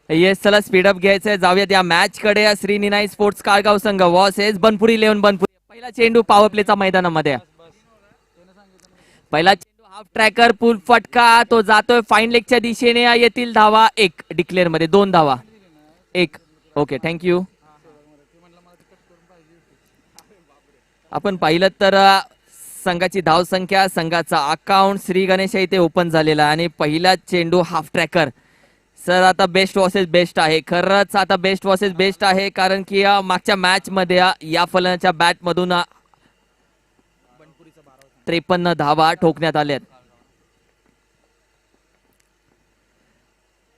Yes, चला speedup घ्यायचंय, जाऊयात या मॅच कडे. श्रीनिनाई स्पोर्ट्स काळगाव संघ वर्सेस बनपुरी 11 बनपुरी. पहिला चेंडू पॉवर प्लेचा मैदानामध्ये. पहिला चेंडू हाफ ट्रॅकर पूल फटका, तो जातोय फाईन लेगच्या दिशेने. येथील धावा 1, डिक्लेअर मध्ये 2 धावा 1. Okay, thank you. आपण पाहिलं तर संघाची धावसंख्या, संघाचा अकाउंट श्री गणेश इथे ओपन झालेला आहे आणि पहिला चेंडू हाफ ट्रॅकर. सर आता बेस्ट वर्सेस बेस्ट आहे, खरंच आता बेस्ट वर्सेस बेस्ट आहे, कारण की मागच्या मॅच मध्ये या फलंदाच्या बॅट मधून 53 धावा ठोकण्यात आल्यात.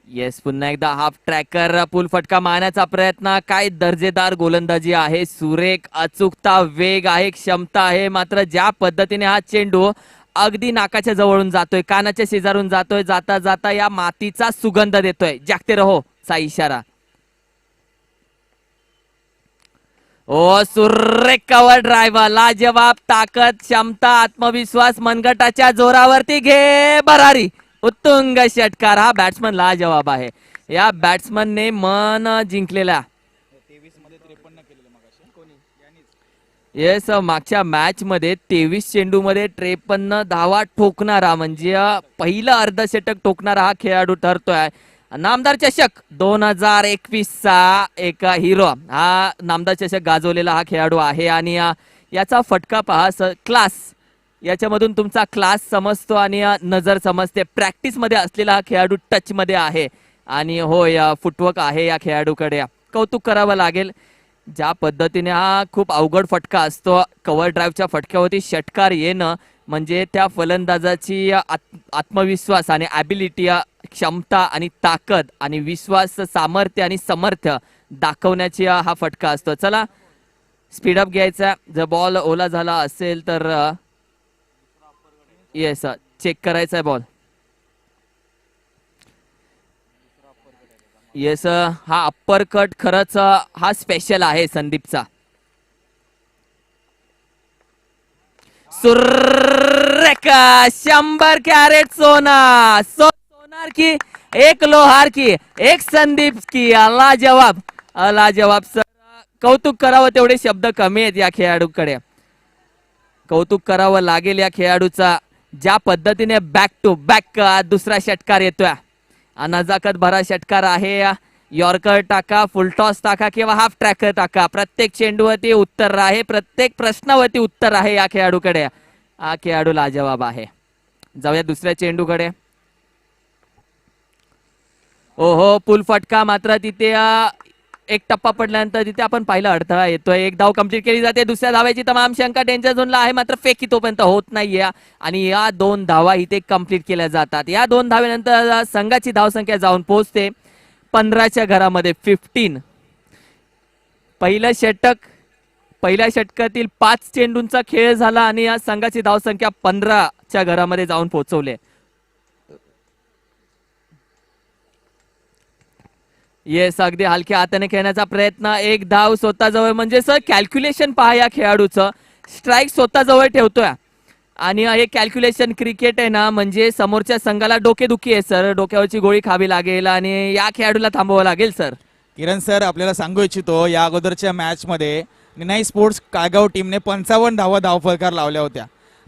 येस, पुन्हा एकदा हाफ ट्रॅकर पूल फटका मारण्याचा प्रयत्न. काय दर्जेदार गोलंदाजी आहे, सुरेख अचूकता, वेग आहे, क्षमता आहे. मात्र ज्या पद्धतीने हा चेंडू अगदी नाकाच्या जवळून जातोय, कानाच्या शेजारून जातोय, जाता जाता या मातीचा सुगंध देतोय. जागते रहो चा इशारा. ओ सुरेख कव्हर ड्रायव्हर, लाजवाब ताकद, क्षमता, आत्मविश्वास, मनगटाच्या जोरावरती घे भरारी, उत्तुंग षटकार. हा बॅट्समन लाजवाब आहे, या बॅट्समनने मन जिंकलेला. येस, मागच्या मॅच मध्ये 23 चेंडू मध्ये 53 धावा ठोकणारा, म्हणजे पहिलं अर्धशतक ठोकणारा हा खेळाडू ठरतोय. नामदार चषक 2021 चा एक हिरो, हा नामदार चषक गाजवलेला हा खेळाडू आहे. आणि याचा फटका पहा, क्लास, याच्यामधून तुमचा क्लास समजतो आणि नजर समजते. प्रॅक्टिस मध्ये असलेला हा खेळाडू टच मध्ये आहे आणि होय, फुटवर्क आहे या खेळाडूकडे, कौतुक करावं लागेल. ज्या पद्धतीने हा खूप अवघड फटका असतो, कव्हर ड्राईव्हच्या फटक्यावरती षटकार येणं म्हणजे त्या फलंदाजाची आत्मविश्वास आणि ॲबिलिटी, क्षमता आणि ताकद आणि विश्वास, सामर्थ्य आणि समर्थ्य दाखवण्याची हा फटका असतो. चला स्पीडअप घ्यायचा, जर बॉल ओला झाला असेल तर येस चेक करायचा आहे बॉल. येस, हा अप्पर कट खरंच हा स्पेशल आहे संदीपचा. सुरेख 100 कॅरेट सोना, सोनार की एक लोहार की एक संदीप की. लाजवाब, लाजवाब सर, कौतुक करावं तेवढे शब्द कमी आहेत या खेळाडूकडे. कौतुक करावं लागेल या खेळाडूचा, ज्या पद्धतीने बॅक टू बॅक दुसरा षटकार येतोय. नजाकत भरा षटकार आहे. यॉर्कर टाका, फुलटॉस टाका किंवा हाफ ट्रॅकर टाका, प्रत्येक चेंडूवरती उत्तर आहे, प्रत्येक प्रश्नावरती उत्तर आहे या खेळाडूकडे. हा खेळाडू लाजवाब आहे. जाऊया दुसऱ्या चेंडूकडे. ओहो, पुल फटका, मात्र तिथे एक टप्पा पडल्यानंतर तिथे आपण पाहिलं अडथळा येतोय. एक धाव कंप्लीट केली जाते, दुसऱ्या धावाची तमाम शंका डेंजर झोनला आहे, मात्र फेकी तोपर्यंत होत नाहीये आणि या 2 धावा इथे कंप्लीट केल्या जातात. या 2 धावेनंतर संघाची धावसंख्या जाऊन पोहोचते 15च्या घरामध्ये 15. पहिलं षटक, पहिल्या षटकातील 5 चेंडूंचा खेळ झाला आणि या संघाची धावसंख्या 15च्या घरामध्ये जाऊन पोहोचवले. येस, अगदी हलक्या हाताने खेळण्याचा प्रयत्न. एक धाव स्वतःजवळ, म्हणजे सर कॅल्क्युलेशन पहा या खेळाडूचं. स्ट्राईक स्वतःजवळ ठेवतोय आणि हे कॅल्क्युलेशन क्रिकेट आहे ना, म्हणजे समोरच्या संघाला डोकेदुखी आहे सर, डोक्यावरची गोळी खावी लागेल आणि या खेळाडूला थांबवावं लागेल सर. किरण सर, आपल्याला सांगू इच्छितो, या अगोदरच्या मॅच मध्ये निनाई स्पोर्ट्स काळगाव टीमने 55 धावा धावफलकार लावल्या होत्या.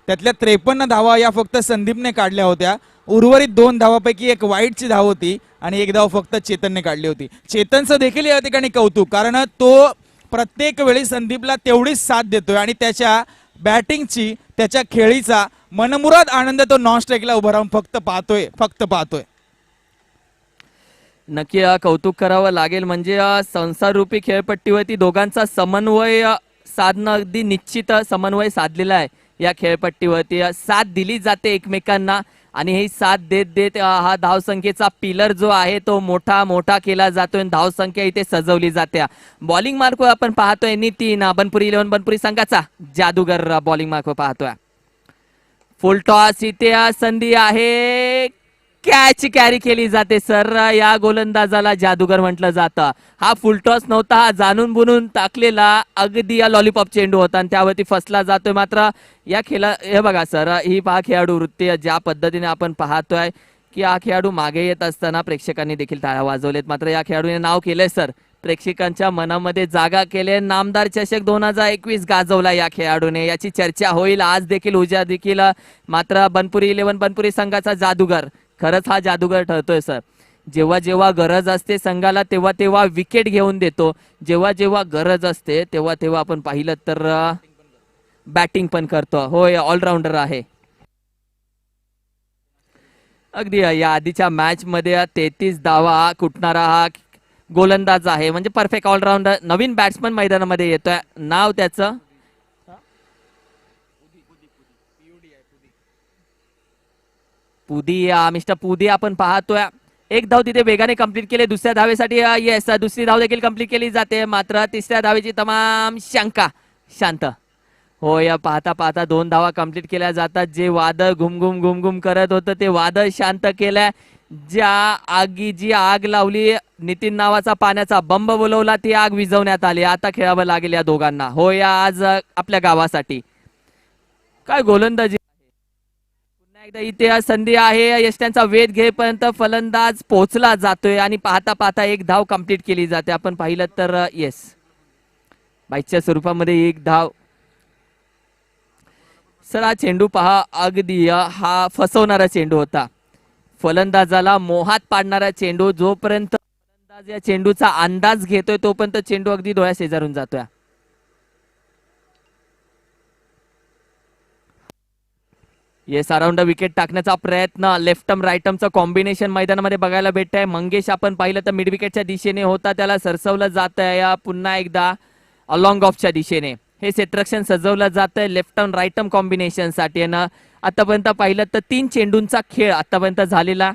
त्यातल्या 53 धावा या फक्त संदीपने काढल्या होत्या. उर्वरित 2 धावापैकी एक वाईटची धाव होती आणि एक धाव फक्त चेतनने काढली होती. चेतनचं देखील या ठिकाणी कौतुक, कारण तो प्रत्येक वेळी संदीपला तेवढीच साथ देतोय आणि त्याच्या बॅटिंगची, त्याच्या खेळीचा मनमुराद आनंद तो नॉन स्ट्राईकला उभं राहून फक्त पाहतोय. नक्की कौतुक करावं लागेल, म्हणजे संसार रूपी खेळपट्टीवरती दोघांचा समन्वय साधणं, अगदी निश्चित समन्वय साधलेला आहे या खेळपट्टीवरती. साथ दिली जाते एकमेकांना आणि ही साथ देत देत हा धावसंख्येचा पिलर जो आहे तो मोठा मोठा केला जातोय. धावसंख्या इथे सजवली जाते. बॉलिंग मार्क आपण पाहतोय नितीन, बनपुरी 11 बनपुरी संघाचा जादूगर बॉलिंग मार्क पाहतोय. फुल टॉस, इथे संधी आहे, कॅच कॅरी केली जाते सर. या गोलंदाजाला जादूगर म्हटलं जातं. हा फुलटॉस नव्हता, हा जाणून बुनून टाकलेला अगदी लॉलीपॉप चेंडू होता आणि त्यावरती फसला जातोय. मात्र या हे बघा सर, ही पहा खेळाडू वृत्ती ज्या पद्धतीने आपण पाहतोय, की हा खेळाडू मागे येत असताना प्रेक्षकांनी देखील टाळ्या वाजवलेत. मात्र या खेळाडूने नाव केलंय सर, प्रेक्षकांच्या मनामध्ये जागा केले. नामदार चषक 2021 गाजवला या खेळाडूने, याची चर्चा होईल आज देखील उद्या देखील. मात्र बनपुरी 11 बनपुरी संघाचा जादूगार, खरंच हा जादूगार ठरतोय सर. जेव्हा जेव्हा गरज असते संघाला तेव्हा तेव्हा विकेट घेऊन देतो, जेव्हा जेव्हा गरज असते तेव्हा तेव्हा आपण पाहिलं तर बॅटिंग पण करतो. होय, ऑलराऊंडर आहे. अगदी या आधीच्या मॅच मध्ये 33 धावा कुटणारा हा गोलंदाज आहे, म्हणजे परफेक्ट ऑलराऊंडर. नवीन बॅट्समन मैदानामध्ये येतोय, नाव त्याचं पुदिया. मिस्टर पुदिया आपण पाहतोय. एक धाव तिथे वेगाने कंप्लीट केले. दुसऱ्या धावेसाठी येस, दुसरी धाव देखील कंप्लीट केली जाते. मात्र तिसऱ्या धावेची तमाम शंका शांत. होय, पाहता पाहता 2 धावा कंप्लीट केल्या जातात. जे वादळ घुमघुम घुमघुम करत होतं ते वादळ शांत केलंय. जी आग लावली, नितीन नावाचा पाण्याचा बंब बोलवला, ती आग विझवण्यात आली. आता खेळावं लागेल या दोघांना. होय, आज आपल्या गावासाठी काय गोलंदाजी. पुन्हा एकदा इथे संधी आहे. यष्ट्यांचा वेध घेईपर्यंत फलंदाज पोहोचला जातोय आणि पाहता पाहता एक धाव कंप्लीट केली जाते. आपण पाहिलं तर येस, बाईकच्या स्वरूपामध्ये एक धाव. सर हा चेंडू पहा, अगदी हा फसवणारा चेंडू होता, फलंदाजाला मोहात पाडणारा चेंडू. जोपर्यंत फलंदाज या चेंडूचा अंदाज घेतोय तोपर्यंत चेंडू अगदी डोळ्या शेजारून जातोय. येस, अराउंड विकेट टाकण्याचा प्रयत्न. लेफ्टम राईटमचं कॉम्बिनेशन मैदानामध्ये बघायला भेटत आहे. मंगेश आपण पाहिलं तर मिड विकेटच्या दिशेने होता, त्याला सरसवलं जात आहे. पुन्हा एकदा अलॉंग ऑफच्या दिशेने हे क्षेत्ररक्षण सजवलं जात आहे left turn right turn combination साठी. आतापर्यंत पाहिलं तर 3 चेंडूंचा खेळ आतापर्यंत झालेला.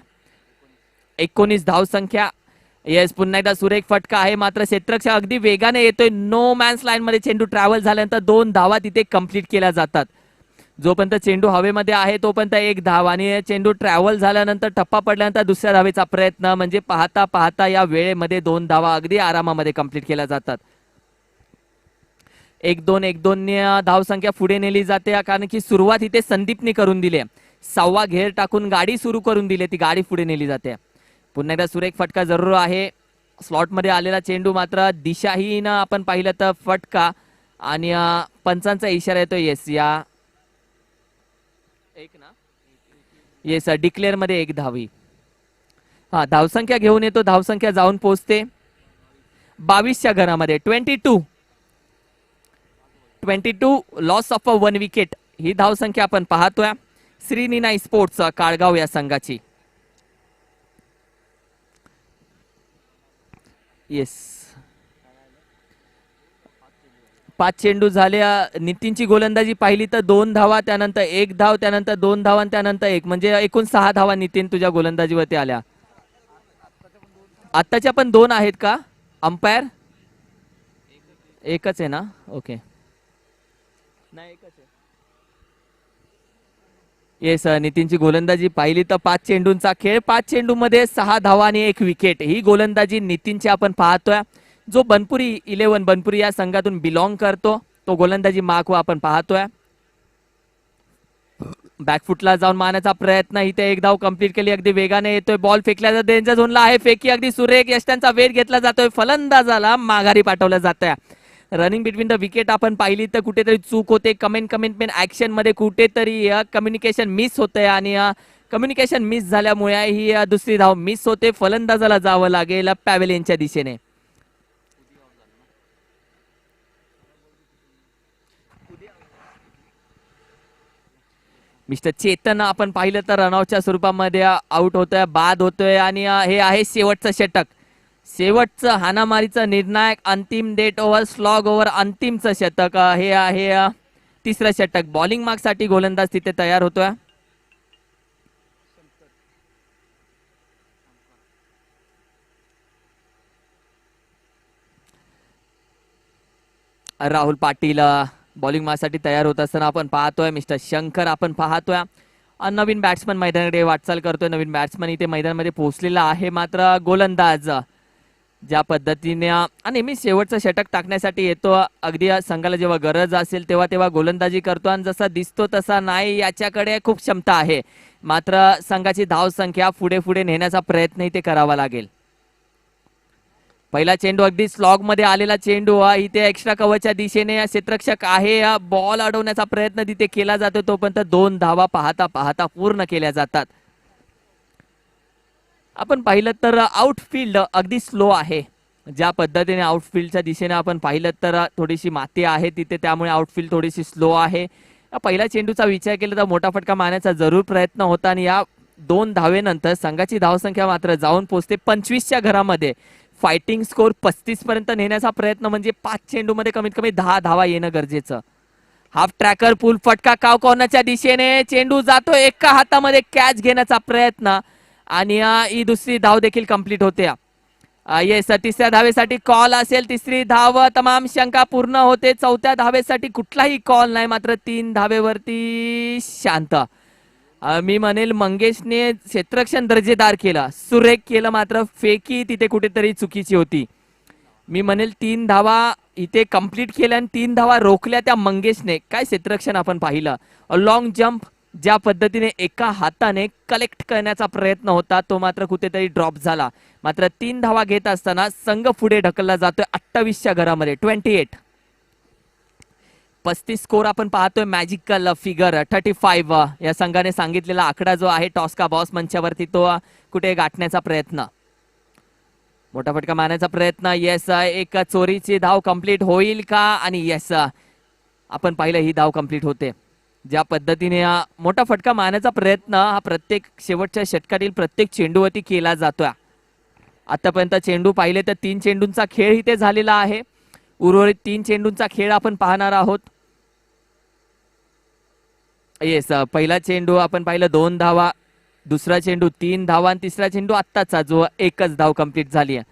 19 धावसंख्या. येस, पुन्हा एकदा सुरेख फटका आहे. मात्र क्षेत्ररक्षण अगदी वेगाने येतोय. नो मॅन्स लाईन मध्ये चेंडू ट्रॅव्हल झाल्यानंतर 2 धावा तिथे कंप्लीट केल्या जातात. जोपर्यंत चेंडू हवेमध्ये आहे तोपर्यंत 1 धाव, आणि चेंडू ट्रॅव्हल झाल्यानंतर टप्पा पडल्यानंतर दुसऱ्या धावेचा प्रयत्न. म्हणजे पाहता पाहता या वेळेमध्ये 2 धावा अगदी आरामामध्ये कंप्लीट केल्या जातात. 1-2 धावसंख्या पुढे नेली जाते, कारण की सुरुवात इथे संदीपने करून दिली. 6वा घेर टाकून गाडी सुरू करून दिली, ती गाडी पुढे नेली जाते. पुन्हा एकदा सुरेख फटका जरूर आहे. स्लॉट मध्ये आलेला चेंडू मात्र दिशाहीन आपण पाहिलं तर फटका, आणि पंचांचा इशारा येतो. येस, या येस डिक्लेअर मध्ये 1 धावी. हा, धावसंख्या घेऊन येतो, धावसंख्या जाऊन पोहोचते 22च्या घरामध्ये. 22 लॉस ऑफ 1 विकेट ही धावसंख्या आपण पाहतोय श्रीनिनाई स्पोर्ट्स काळगाव या संघाची. येस, 5 चेंडू झाल्या. नितीनची गोलंदाजी पाहिली तर 2 धावा, त्यानंतर 1 धाव, त्यानंतर 2 धावा, त्यानंतर 1, म्हणजे एकूण 6 धावा नितीन तुझ्या गोलंदाजीवरती आल्या. आत्ताच्या पण 2 आहेत का अंपायर? एकच आहे ना? ओके, नाही एकच आहे. येस, नितीनची गोलंदाजी पाहिली तर 5 चेंडूंचा खेळ, 5 चेंडू मध्ये 6 धावा आणि 1 विकेट ही गोलंदाजी नितीनची आपण पाहतोय. जो बनपुरी 11 बनपुरी या संघातून बिलॉंग करतो तो गोलंदाजी मागवा आपण पाहतोय. बॅकफुटला जाऊन मारण्याचा प्रयत्न, इथे 1 धाव कंप्लीट केली. अगदी वेगाने येतोय बॉल, फेकल्या डेंजर झोनला आहे. फेकी अगदी सुरेख, यष्ट्यांचा वेध घेतला जातोय. फलंदाजाला माघारी पाठवलं जात आहे. रनिंग बिटवीन द विकेट आपण पाहिली तर कुठेतरी चूक होते. कमेंट ऍक्शन मध्ये कुठेतरी कम्युनिकेशन मिस होतंय, आणि कम्युनिकेशन मिस झाल्यामुळे ही दुसरी धाव मिस होते. फलंदाजाला जावं लागेल पॅव्हेलियनच्या दिशेने. मिस्टर चेतन आपण पाहिलं तर रनआउटच्या स्वरूपामध्ये आउट होतोय, बाद होतोय, आणि हे आहे शेवटचं षटक. शेवटचं हाणामारीचं निर्णायक अंतिम डेट ओव्हर स्लॉग ओव्हर अंतिमचं षटक. हे आहे 3रं षटक. बॉलिंग मार्क साठी गोलंदाज तिथे तयार होतोय. राहुल पाटील बॉलिंग मारसाठी तयार होत असताना आपण पाहतोय. मिस्टर शंकर आपण पाहतोय. नवीन बॅट्समन मैदानाकडे वाटचाल करतोय. नवीन बॅट्समन इथे मैदानामध्ये पोहोचलेला आहे. मात्र गोलंदाज ज्या पद्धतीने नेहमी शेवटचं षटक टाकण्यासाठी येतो, अगदी संघाला जेव्हा गरज असेल तेव्हा तेव्हा गोलंदाजी करतो आणि जसा दिसतो तसा नाही, याच्याकडे खूप क्षमता आहे. मात्र संघाची धावसंख्या पुढे पुढे नेण्याचा प्रयत्नही ते करावा लागेल. पहिला चेंडू अगदी स्लॉग मध्ये आलेला चेंडू इथे एक्स्ट्रा कव्हरच्या दिशेने क्षेत्ररक्षक आहे, बॉल अडवण्याचा प्रयत्न तिथे केला जातो, तोपर्यंत 2 धावा पाहता पाहता पूर्ण केल्या जातात. आपण पाहिलं तर आउटफील्ड अगदी स्लो आहे. ज्या पद्धतीने आउटफील्डच्या दिशेने आपण पाहिलं तर थोडीशी माती आहे तिथे, त्यामुळे आउटफील्ड थोडीशी स्लो आहे. पहिल्या चेंडूचा विचार केला तर मोठा फटका मारण्याचा जरूर प्रयत्न होता आणि या 2 धावेनंतर संघाची धावसंख्या मात्र जाऊन पोहोचते 25च्या घरामध्ये. फायटिंग स्कोर 35 पर्यंत नेण्याचा प्रयत्न म्हणजे 5 चेंडूमध्ये कमीत कमी 10 धावा येणं गरजेचं. हाफ ट्रॅकर पूल फटका काव कॉर्नरच्या दिशेने, चेंडू जातो एका हातामध्ये कॅच घेण्याचा प्रयत्न आणि ही दुसरी धाव देखील कंप्लीट होते. येस, तिसऱ्या धावेसाठी कॉल असेल, तिसरी धाव, तमाम शंका पूर्ण होते. चौथ्या धावेसाठी कुठलाही कॉल नाही, मात्र 3 धावेवरती शांत. मी म्हणेल मंगेशने क्षेत्ररक्षण दर्जेदार केलं, सुरेख केलं, मात्र फेकी तिथे कुठेतरी चुकीची होती. मी म्हणेल 3 धावा इथे कंप्लीट केल्या आणि 3 धावा रोखल्या त्या मंगेशने. काय क्षेत्ररक्षण आपण पाहिलं, लॉंग जम्प ज्या पद्धतीने एका हाताने कलेक्ट करण्याचा प्रयत्न होता तो मात्र कुठेतरी ड्रॉप झाला. मात्र 3 धावा घेत असताना संघ पुढे ढकलला जातोय 28च्या घरामध्ये 28. 35 स्कोर आपण पाहतोय, मॅजिकल फिगर 35 या संघाने सांगितलेला आकडा जो आहे टॉस का बॉस मंचावरती तो कुठे गाठण्याचा प्रयत्न. मोठा फटका मारण्याचा प्रयत्न, येस, एक चोरीची धाव कंप्लीट होईल का, आणि येस, आपण पाहिलं ही धाव कंप्लीट होते. ज्या पद्धतीने मोठा फटका मारण्याचा प्रयत्न हा प्रत्येक शेवटच्या षटकातील प्रत्येक चेंडूवरती केला जातोय. आतापर्यंत चेंडू पाहिले तर 3 चेंडूंचा खेळ इथे झालेला आहे. उर्वरित 3 चेंडूंचा खेळ आपण पाहणार आहोत. येस, पहिला चेंडू आपण पाहिलं 2 धावा, दुसरा चेंडू 3 धावा आणि तिसरा चेंडू आत्ताचा जो एकच धाव कंप्लीट झाली आहे.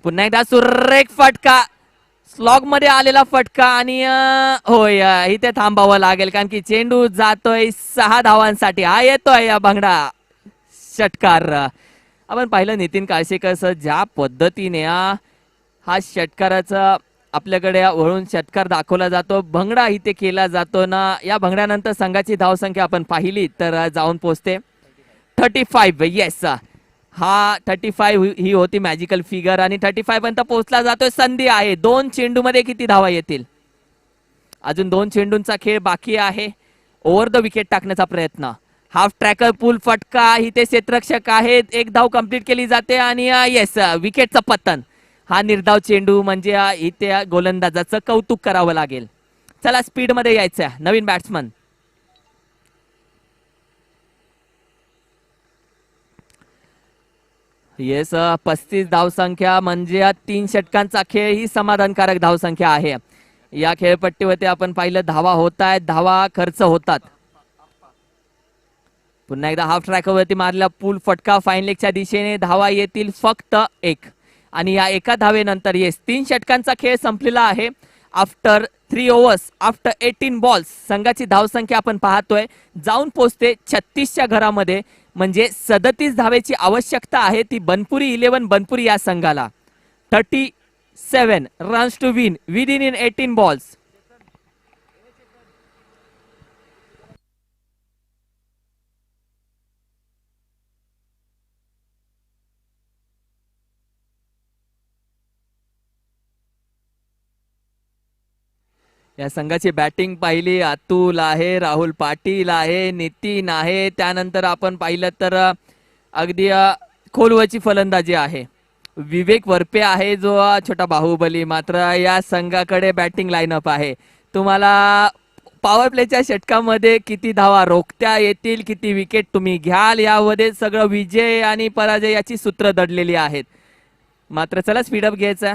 पुन्हा एकदा सुरेख फटका, स्लॉग मध्ये आलेला फटका आणि होय, इथे थांबावं लागेल कारण की चेंडू जातोय 6 धावांसाठी. हा येतोय या भंगडा षटकार. आपण पाहिलं नितीन काळशेकर सर ज्या पद्धतीने हा षटकाराचा आपल्याकडे वळून षटकार दाखवला जातो, भंगडा इथे केला जातो ना, या भंगड्यानंतर संघाची धावसंख्या आपण पाहिली तर जाऊन पोहोचते 35. येस, हा 35 ही होती मॅजिकल फिगर आणि 35 पर्यंत पोहोचला जातोय. संधी आहे, 2 चेंडू मध्ये किती धावा येतील, अजून 2 चेंडूंचा खेळ बाकी आहे. ओव्हर द विकेट टाकण्याचा प्रयत्न, हाफ ट्रॅकर पूल फटका, इथे क्षेत्ररक्षक आहेत, एक धाव कंप्लीट केली जाते आणि येस, विकेटचं पतन. हा निर्धाव चेंडू म्हणजे इथे गोलंदाजाचं कौतुक करावं लागेल. चला स्पीड मध्ये यायचं, नवीन बॅट्समन. येस, 35 धावसंख्या म्हणजे 3 षटकांचा खेळ ही समाधानकारक धावसंख्या आहे. या खेळपट्टीवरती आपण पाहिलं धावा होत आहेत, धावा खर्च होतात. पुन्हा एकदा हाफ ट्रॅकवरती मारलेला पूल फटका, फाईन लेगच्या दिशेने धावा येतील फक्त 1 आणि या एका धावेनंतर येस 3 षटकांचा खेळ संपलेला आहे. आफ्टर 3 ओव्हर्स आफ्टर 18 बॉल्स संघाची धावसंख्या आपण पाहतोय जाऊन पोहोचते 36च्या घरामध्ये, म्हणजे 37 धावेची आवश्यकता आहे ती बनपुरी 11 बनपुरी या संघाला. 37 runs to win within in 18 balls. या संघाची बॅटिंग पाहिली, अतुल आहे, राहुल पाटील आहे, नितीन आहे, त्यानंतर आपण पाहिलं तर अगदी खोलवरची फलंदाजी आहे. विवेक वरपे आहे जो छोटा बाहुबली. मात्र या संघाकडे बॅटिंग लाईनअप आहे. तुम्हाला पॉवर प्लेच्या षटकामध्ये किती धावा रोखत्या येतील, किती विकेट तुम्ही घ्याल, यामध्ये सगळं विजय आणि पराजय याची सूत्र दडलेली आहेत. मात्र चला स्पीडअप घ्यायचा.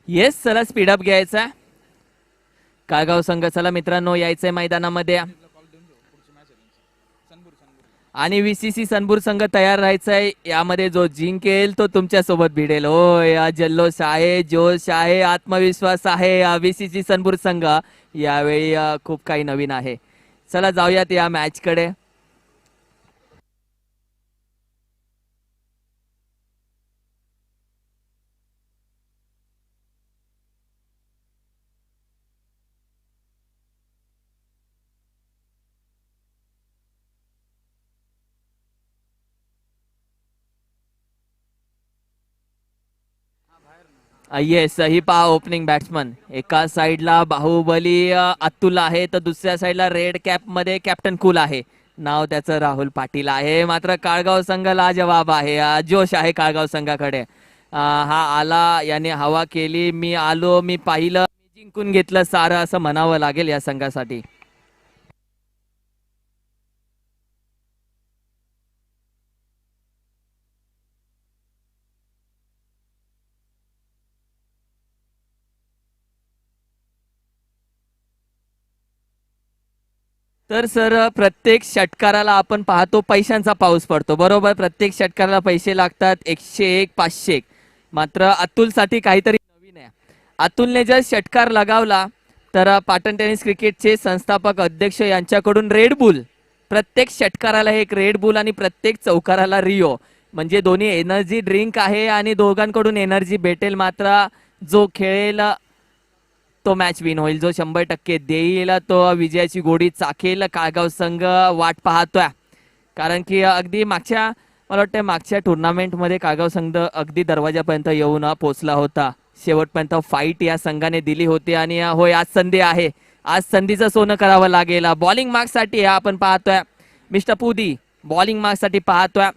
येस, चला स्पीडअप घ्यायचा. काळगाव संघ चला मित्रांनो यायचंय मैदानामध्ये आणि VCC सनपूर संघ तयार राहायचाय. यामध्ये जो जिंकेल तो तुमच्या सोबत भिडेल. हो या जल्लोष आहे, जोश आहे, आत्मविश्वास आहे. VCC सनपूर संघ यावेळी खूप काही नवीन आहे. चला जाऊयात या मॅच कडे. येस, ही पहा ओपनिंग बॅट्समन. एका साइडला बाहुबली अतुल आहे तर दुसऱ्या साइडला रेड कॅप मध्ये कॅप्टन कूल आहे. नाव त्याचं राहुल पाटील आहे. मात्र काळगाव संघ लाजवाब आहे. जोश आहे काळगाव संघाकडे. हा आला, याने हवा केली, मी आलो, मी पाहिलं, मी जिंकून घेतलं सारं असं म्हणावं लागेल या संघासाठी. तर सर प्रत्येक षटकाराला आपण पाहतो पैशांचा पाऊस पडतो बरोबर. प्रत्येक षटकाराला पैसे लागतात 101 501. मात्र अतुलसाठी काहीतरी नवीन आहे. अतुलने जर षटकार लगावला तर पाटण टेनिस क्रिकेटचे संस्थापक अध्यक्ष यांच्याकडून रेड बुल, प्रत्येक षटकाराला एक रेड बुल आणि प्रत्येक चौकाराला रिओ, म्हणजे दोन्ही एनर्जी ड्रिंक आहे आणि दोघांकडून एनर्जी भेटेल. मात्र जो खेळेल तो मॅच विन होईल, जो 100% देईल तो विजयाची गोडी चाखेल. काळगाव संघ वाट पाहतोय कारण की अगदी मागच्या, मला वाटतं मागच्या टुर्नामेंटमध्ये काळगाव संघ अगदी दरवाजापर्यंत येऊन पोहोचला होता. शेवटपर्यंत फाईट या संघाने दिली होती आणि होय आज संधी आहे. आज संधीचं सोनं करावं लागेल. बॉलिंग मार्क्ससाठी आपण पाहतोय मिस्टर पुदी, बॉलिंग मार्क्ससाठी पाहतोय.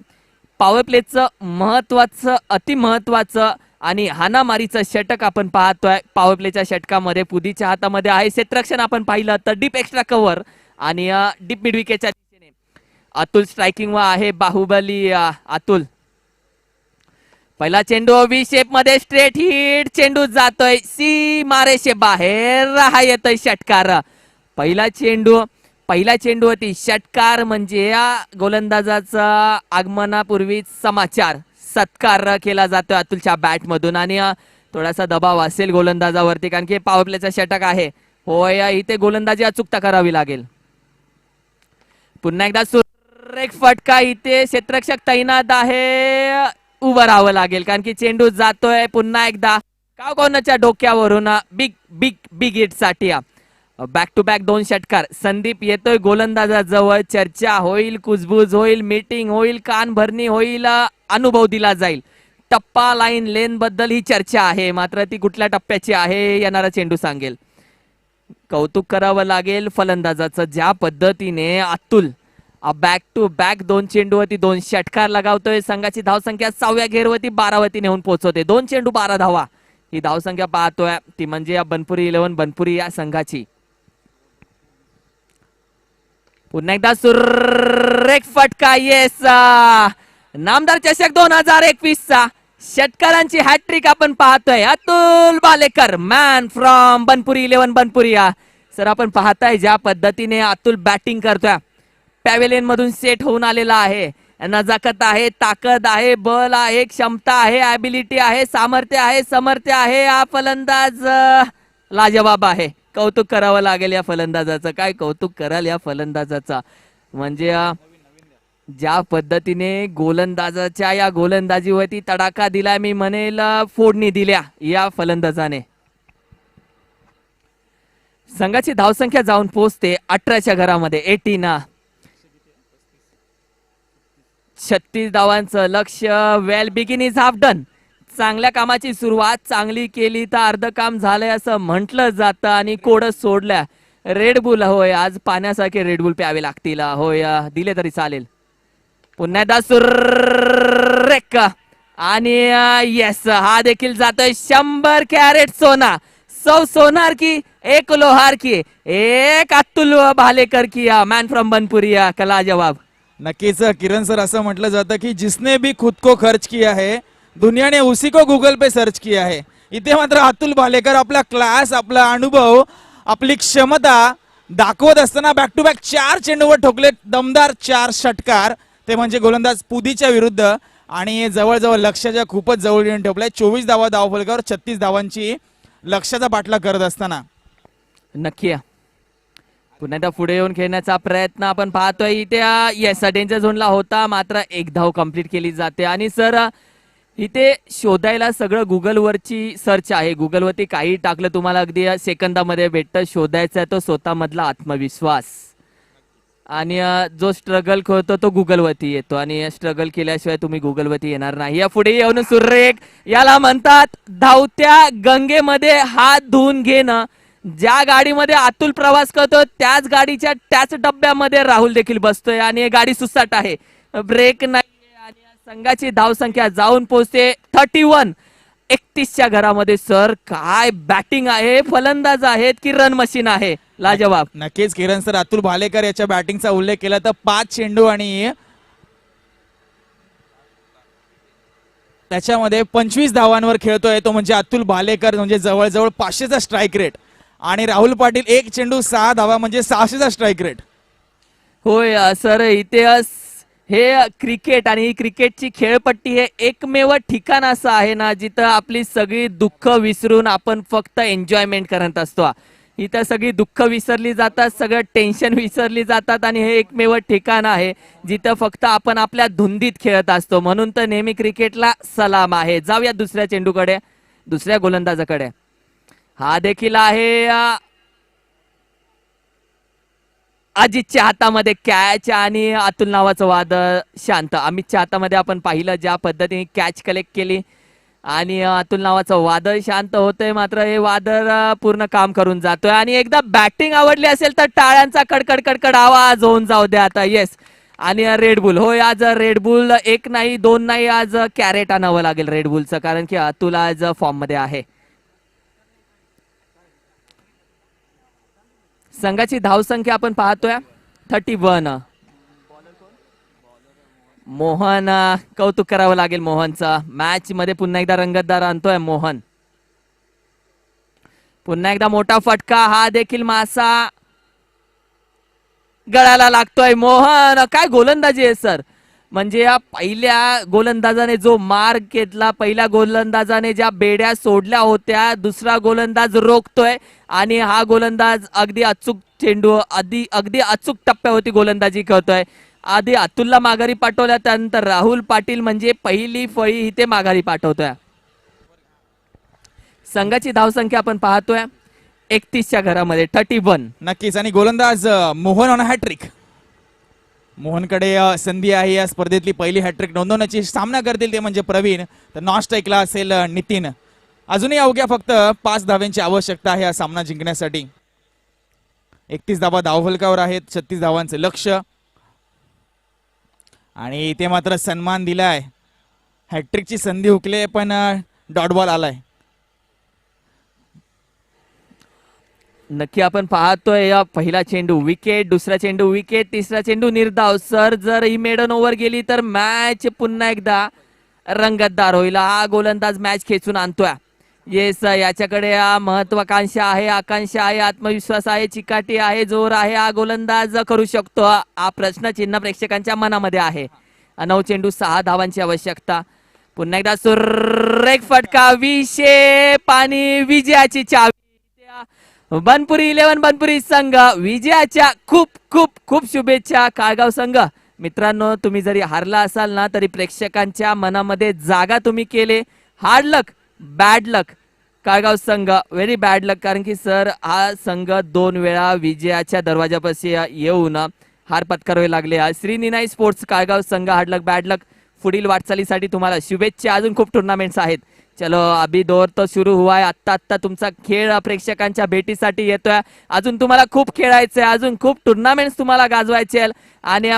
पॉवर प्लेचं महत्वाचं, अतिमहत्वाचं आणि हानामारीचं षटक आपण पाहतोय. पॉवर प्लेच्या षटकामध्ये पुदीच्या हातामध्ये आहे क्षेत्ररक्षण. आपण पाहिलं तर डीप एक्स्ट्रा कव्हर आणि डीप मिड विकेटच्या दिशेने अतुल स्ट्रायकिंग वर आहे. बाहुबली अतुल, पहिला चेंडू वी शेप मध्ये स्ट्रेट हिट, चेंडू जातोय सी मारेशे बाहेर, हा येतोय षटकार. पहिला चेंडू होती षटकार म्हणजे या गोलंदाजाचा आगमनापूर्वी समाचार सत्कार केला जातोय अतुलच्या बॅट मधून आणि थोडासा दबाव असेल गोलंदाजावरती कारण की पॉवर प्लेचा षटक आहे. होय इथे गोलंदाजी अचूकता करावी लागेल. पुन्हा एकदा सुरेख फटका, इथे क्षेत्ररक्षक तैनात आहे, उभं राहावं लागेल कारण की चेंडू जातोय पुन्हा एकदा कावकोनाच्या डोक्यावरून. बिग बिग बिग हिट साठी बॅक टू बॅक 2 षटकार. संदीप येतोय गोलंदाजाजवळ, चर्चा होईल, कुजबूज होईल, मीटिंग होईल, कान भरणी होईल, अनुभव दिला जाईल. टप्पा लाईन लेन बद्दल ही चर्चा आहे, मात्र ती कुठल्या टप्प्याची आहे येणारा चेंडू सांगेल. कौतुक करावं लागेल फलंदाजाचं, ज्या पद्धतीने अतुल बॅक टू बॅक 2 चेंडूवरती 2 षटकार लगावतोय. संघाची धावसंख्या 6व्या घेरवरती 12वरती नेऊन पोहोचवते. 2 चेंडू 12 धावा ही धावसंख्या पाहतोय, ती म्हणजे या बनपुरी 11 बनपुरी या संघाची. पुन्हा एकदा सुरेख फटका. येस, नामदार चषक 2021 चा षटकारांची हॅट्रिक आपण पाहतोय. Atul Balekar, man from Banpuri 11 Banpuriya. Sir आपण पाहताय ज्या पद्धतीने अतुल बॅटिंग करतोय, पॅव्हेलियन मधून सेट होऊन आलेला आहे. नजाकत आहे, ताकद आहे, बल आहे, क्षमता आहे, ॲबिलिटी आहे, सामर्थ्य आहे, समर्थ्य आहे. हा फलंदाज लाजवाब आहे. कौतुक करावं लागेल या फलंदाजाचं. काय कौतुक कराल या फलंदाजाचा, म्हणजे ज्या पद्धतीने गोलंदाजाच्या या गोलंदाजीवरती तडाखा दिला, मी म्हणेल फोडणी दिल्या या फलंदाजाने. संघाची धावसंख्या जाऊन पोहोचते 18च्या घरामध्ये 18. 36 धावांचं लक्ष्य. वेल बिगिन इज हाफ डन. चांगल्या कामाची सुरुवात चांगली केली तर अर्ध काम झालंय असं म्हटलं जातं आणि कोडच सोडल्या. रेडबुल, होय आज पाण्यासारखे रेडबुल प्यावे लागतील. होय दिले तरी चालेल. पुन्हा एकदा सुरेख आणि येस, हा देखील जातोय 100 कॅरेट सोना. 100 सोनार की 1 लोहार की 1 अतुल भालेकर की मॅन फ्रॉम बनपुरिया का लाजवाब. नक्कीच किरण सर, असं म्हटलं जातं की जिसने भी खुद को खर्च किया है दुनिया ने उसी को गूगल पे सर्च किया है. इथे मात्र अतुल भालेकर आपला क्लास, आपला अनुभव, आपली क्षमता दाखवत असताना बॅक टू बॅक 4 चेंडूवर ठोकले दमदार 4 षटकार, ते म्हणजे गोलंदाज पुदीच्या विरुद्ध, आणि जवळजवळ लक्ष्याच्या खूपच जवळ येऊन ठेवलाय. 24 धावा धावफलकावर 36 धावांची लक्ष्याचा पाठलाग करत असताना. नक्की पुन्हा एकदा पुढे येऊन खेळण्याचा प्रयत्न आपण पाहतोय. इथे येस डेंजर झोनला होता, मात्र एक धाव कंप्लीट केली जाते. आणि सर इथे शोधायला सगळं गुगलवरची सर्च आहे. गुगलवरती काही टाकलं तुम्हाला अगदी सेकंदामध्ये भेटतं. शोधायचा तो स्वतःमधला आत्मविश्वास, आणि जो स्ट्रगल करतो तो गुगलवरती येतो, आणि स्ट्रगल केल्याशिवाय तुम्ही गुगलवरती येणार नाही. या पुढे येऊन सुरेख, याला म्हणतात धावत्या गंगेमध्ये हात धुवून घेणं. ज्या गाडीमध्ये अतुल प्रवास करतो त्याच गाडीच्या त्याच डब्यामध्ये राहुल देखील बसतोय, आणि गाडी सुसाट आहे, ब्रेक नाही. आणि संघाची धावसंख्या जाऊन पोहोचते 31. 31च्या घरामध्ये. सर काय बॅटिंग आहे, फलंदाज आहेत की रन मशीन आहे, लाजवाब. नक्कीच किरण सर, अतुल भालेकर याच्या बॅटिंगचा उल्लेख केला तर 5 चेंडू आणि त्याच्यामध्ये 25 धावांवर खेळतोय तो म्हणजे अतुल भालेकर, म्हणजे जवळजवळ 500चा स्ट्राईक रेट. आणि राहुल पाटील 1 चेंडू 6 धावा म्हणजे 600चा स्ट्राईक रेट. होय सर, इथे हे क्रिकेट, आणि ही क्रिकेटची खेळपट्टी हे एकमेव ठिकाण असं आहे ना जिथं आपली सगळी दुःख विसरून आपण फक्त एन्जॉयमेंट करत असतो. इथं सगळी दुःख विसरली जातात, सगळं टेन्शन विसरली जातात, आणि हे एकमेव ठिकाण आहे जिथं फक्त आपण आपल्या धुंदीत खेळत असतो. म्हणून तर नेहमी क्रिकेटला सलाम आहे. जाऊया दुसऱ्या चेंडूकडे, दुसऱ्या गोलंदाजाकडे. हा देखील आहे अजितच्या हातामध्ये कॅच, आणि अतुल नावाचं वादळ शांत. अमितच्या हातामध्ये आपण पाहिलं ज्या पद्धतीने कॅच कलेक्ट केली, आणि अतुल नावाचं वादळ शांत होतंय. मात्र हे वादळ पूर्ण काम करून जातोय. आणि एकदा बॅटिंग आवडली असेल तर टाळ्यांचा कडकड कडकड आवाज होऊन जाऊ द्या आता. येस, आणि रेडबुल, होय आज रेडबुल 1 नाही 2 नाही, आज कॅरेट आणावं लागेल रेडबुलचं, कारण की अतुल आज फॉर्म मध्ये आहे. संघाची धावसंख्या आपण पाहतोय 31. मोहन, कौतुक करावं लागेल मोहनचं. मॅच मध्ये पुन्हा एकदा रंगतदार आणतोय मोहन. पुन्हा एकदा मोठा फटका, हा देखील मासा गळाला लागतोय. मोहन, काय गोलंदाजी आहे सर. म्हणजे या पहिल्या गोलंदाजाने जो मार घेतला, पहिल्या गोलंदाजाने ज्या बेड्या सोडल्या होत्या, दुसरा गोलंदाज रोखतोय, आणि हा गोलंदाज अगदी अचूक चेंडू, अगदी अचूक टप्प्यावरती गोलंदाजी करतोय. आधी अतुलला माघारी पाठवल्या, त्यानंतर राहुल पाटील म्हणजे पहिली फळी इथे माघारी पाठवतोय. संघाची धावसंख्या आपण पाहतोय 31च्या घरामध्ये 31. नक्कीच, आणि गोलंदाज मोहन ऑन हॅट्रिक. मोहनकडे संधी आहे या स्पर्धेतली पहिली हॅट्रिक नोंदवण्याची. सामना करतील ते म्हणजे प्रवीण, तर नॉन स्ट्राईकला असेल नितीन. अजूनही अवघ्या फक्त 5 धाव्यांची आवश्यकता आहे हा सामना जिंकण्यासाठी. 31 धावा धावफलकावर आहेत, 36 धावांचे लक्ष्य, आणि इथे मात्र सन्मान दिलाय. हॅट्रिकची संधी हुकले पण डॉट बॉल आलाय. नक्की आपण पाहतोय पहिला चेंडू विकेट, दुसरा चेंडू विकेट, तिसरा चेंडू निर्धाव. सर जर ही मेडन ओव्हर गेली तर मॅच पुन्हा एकदा रंगतदार होईल. हा गोलंदाज मॅच खेचून आणतोय. येस, याच्याकडे महत्वाकांक्षा आहे, आकांक्षा आहे, आत्मविश्वास आहे, चिकाटी आहे, जोर आहे. हा गोलंदाज करू शकतो. हा प्रश्नचिन्ह प्रेक्षकांच्या मनामध्ये आहे. 9 चेंडू 6 धावांची आवश्यकता. पुन्हा एकदा सुरेख फटका, विशेष आणि विजयाची चावी. बनपुरी 11 बनपुरी संघ विजयाच्या खूप खूप खूप शुभेच्छा. काळगाव संघ मित्रांनो, तुम्ही जरी हारला असाल ना तरी प्रेक्षकांच्या मनामध्ये जागा तुम्ही केले. हार्ड लक, बॅड लक काळगाव संघ, व्हेरी बॅड लक, कारण की सर हा संघ 2 वेळा विजयाच्या दरवाजापाशी येऊन हार पत्करावे लागले. श्रीनिनाई स्पोर्ट्स काळगाव संघ, हार्ड लक बॅड लक. पुढील वाटचालीसाठी तुम्हाला शुभेच्छा. अजून खूप टुर्नामेंट्स आहेत. चलो अभी दौर तो सुरू हुआ है. आत्ता तुमचा खेळ प्रेक्षकांच्या भेटीसाठी येतोय. अजून तुम्हाला खूप खेळायचंय, अजून खूप टुर्नामेंट्स तुम्हाला गाजवायचे, आणि